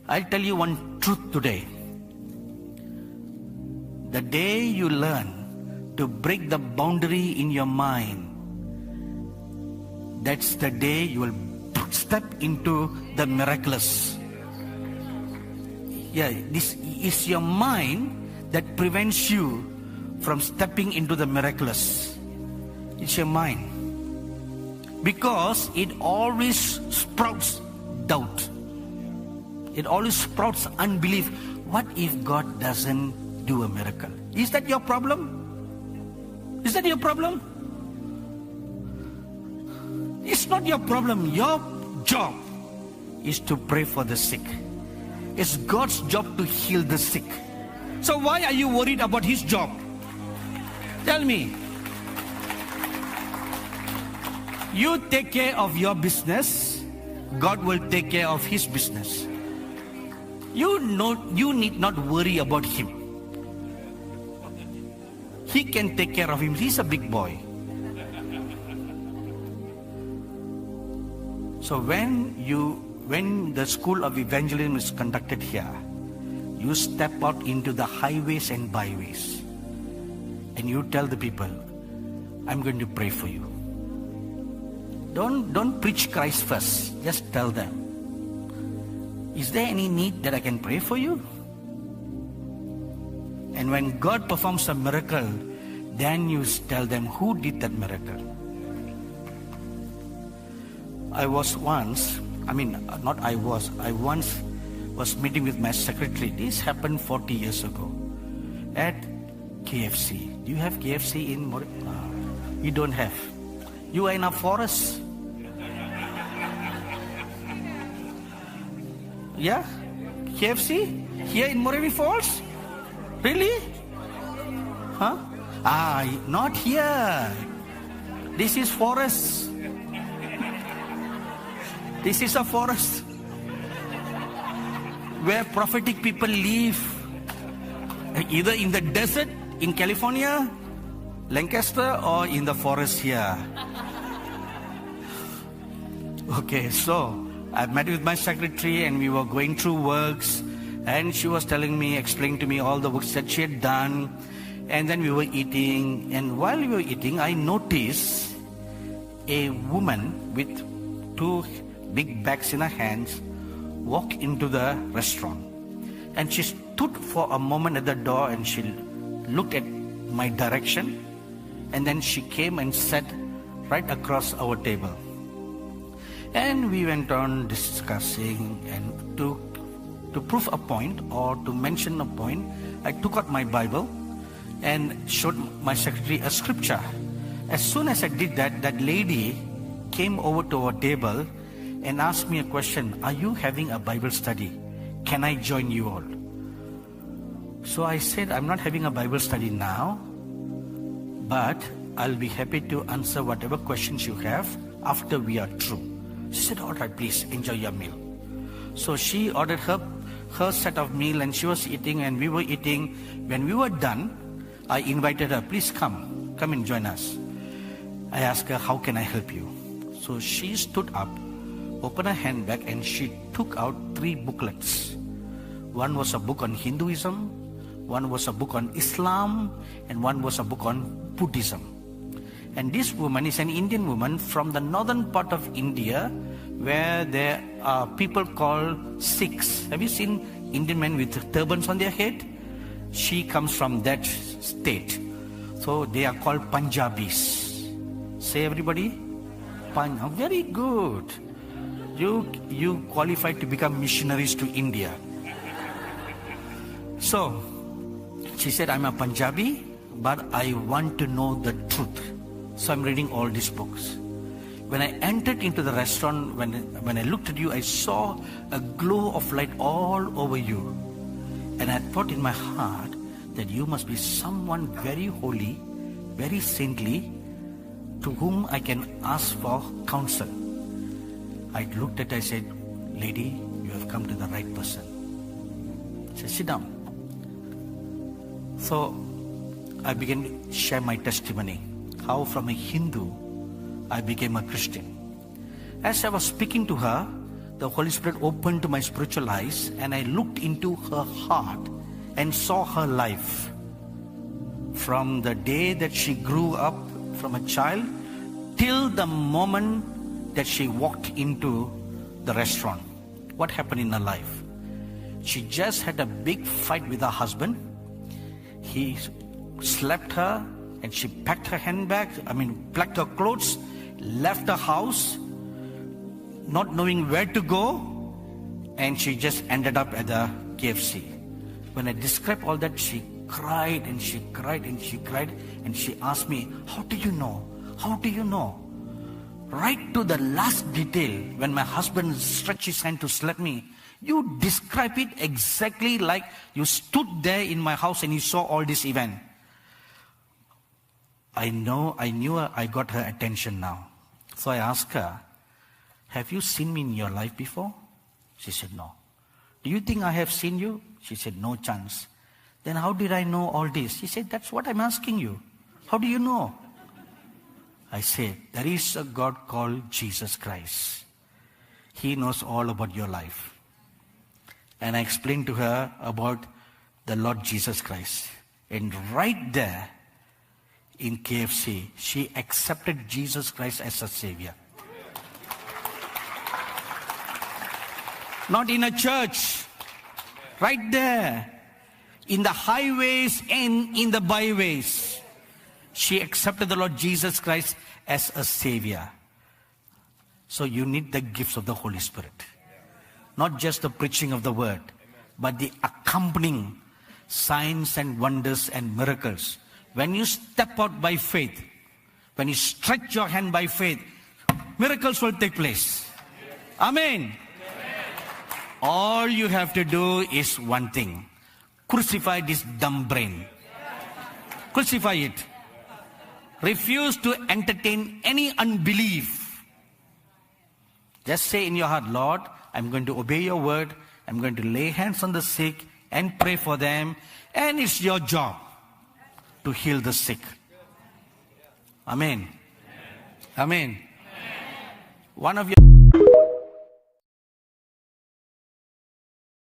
I'll tell you one truth today. The day you learn to break the boundary in your mind, that's the day you will step into the miraculous. Yeah, this is your mind that prevents you from stepping into the miraculous. It's your mind. Because it always sprouts doubt. It always sprouts unbelief. What if God doesn't do a miracle? Is that your problem? Is that your problem? It's not your problem. Your job is to pray for the sick. It's God's job to heal the sick. So why are you worried about His job? Tell me. You take care of your business, God will take care of His business. You need not worry about Him. He can take care of him. He's a big boy. So when the school of evangelism is conducted here, you step out into the highways and byways and you tell the people, I'm going to pray for you. Don't preach Christ first. Just tell them, is there any need that I can pray for you? And when God performs a miracle, then you tell them who did that miracle. I once was meeting with my secretary. This happened 40 years ago at KFC. Do you have KFC in Moree? You don't have. You are in a forest. Yeah? KFC? Here in Moree Falls? Really? Huh? Not here. This is forest. This is a forest where prophetic people live. Either in the desert in California, Lancaster, or in the forest here. Okay, so I met with my secretary and we were going through works, and she was explaining to me all the works that she had done. And then we were eating, and while we were eating, I noticed a woman with two big bags in her hands walk into the restaurant. And she stood for a moment at the door and she looked at my direction, and then she came and sat right across our table. And we went on discussing, and to prove a point or to mention a point, I took out my Bible and showed my secretary a scripture. As soon as I did that, that lady came over to our table and asked me a question. Are you having a Bible study? Can I join you all? So I said, I'm not having a Bible study now, but I'll be happy to answer whatever questions you have after we are through. She said, all right, please enjoy your meal. So she ordered her set of meal and she was eating and we were eating. When we were done, I invited her, please come and join us. I asked her, how can I help you? So she stood up, opened her handbag, and she took out 3 booklets. One was a book on Hinduism, one was a book on Islam, and one was a book on Buddhism. And this woman is an Indian woman from the northern part of India, where there are people called Sikhs. Have you seen Indian men with turbans on their head? She comes from that state. So they are called Punjabis. Say everybody? Very good. You qualified to become missionaries to India. So she said, I'm a Punjabi, but I want to know the truth. So I'm reading all these books. When I entered into the restaurant, when I looked at you, I saw a glow of light all over you. And I thought in my heart that you must be someone very holy, very saintly, to whom I can ask for counsel. I looked at her, I said, lady, you have come to the right person. She said, sit down. So I began to share my testimony, how from a Hindu I became a Christian. As I was speaking to her, the Holy Spirit opened my spiritual eyes and I looked into her heart and saw her life. From the day that she grew up from a child till the moment that she walked into the restaurant. What happened in her life? She just had a big fight with her husband. He slapped her and she packed her packed her clothes, left the house, not knowing where to go, and she just ended up at the KFC. When I described all that, she cried and she cried and she cried, and she asked me, how do you know? How do you know? Right to the last detail, when my husband stretched his hand to slap me, you describe it exactly like you stood there in my house and you saw all this event. I knew I got her attention now. So I asked her, have you seen me in your life before? She said, no. Do you think I have seen you? She said, no chance. Then how did I know all this? She said, that's what I'm asking you. How do you know? I said, there is a God called Jesus Christ. He knows all about your life. And I explained to her about the Lord Jesus Christ. And right there in KFC, she accepted Jesus Christ as a Savior. Not in a church, right there, in the highways and in the byways. She accepted the Lord Jesus Christ as a Savior. So you need the gifts of the Holy Spirit. Not just the preaching of the word, but the accompanying signs and wonders and miracles. When you step out by faith, when you stretch your hand by faith, miracles will take place. Amen. All you have to do is one thing. Crucify this dumb brain. Crucify it. Refuse to entertain any unbelief. Just say in your heart, Lord, I'm going to obey your word. I'm going to lay hands on the sick and pray for them. And it's your job to heal the sick. Amen. Amen. One of your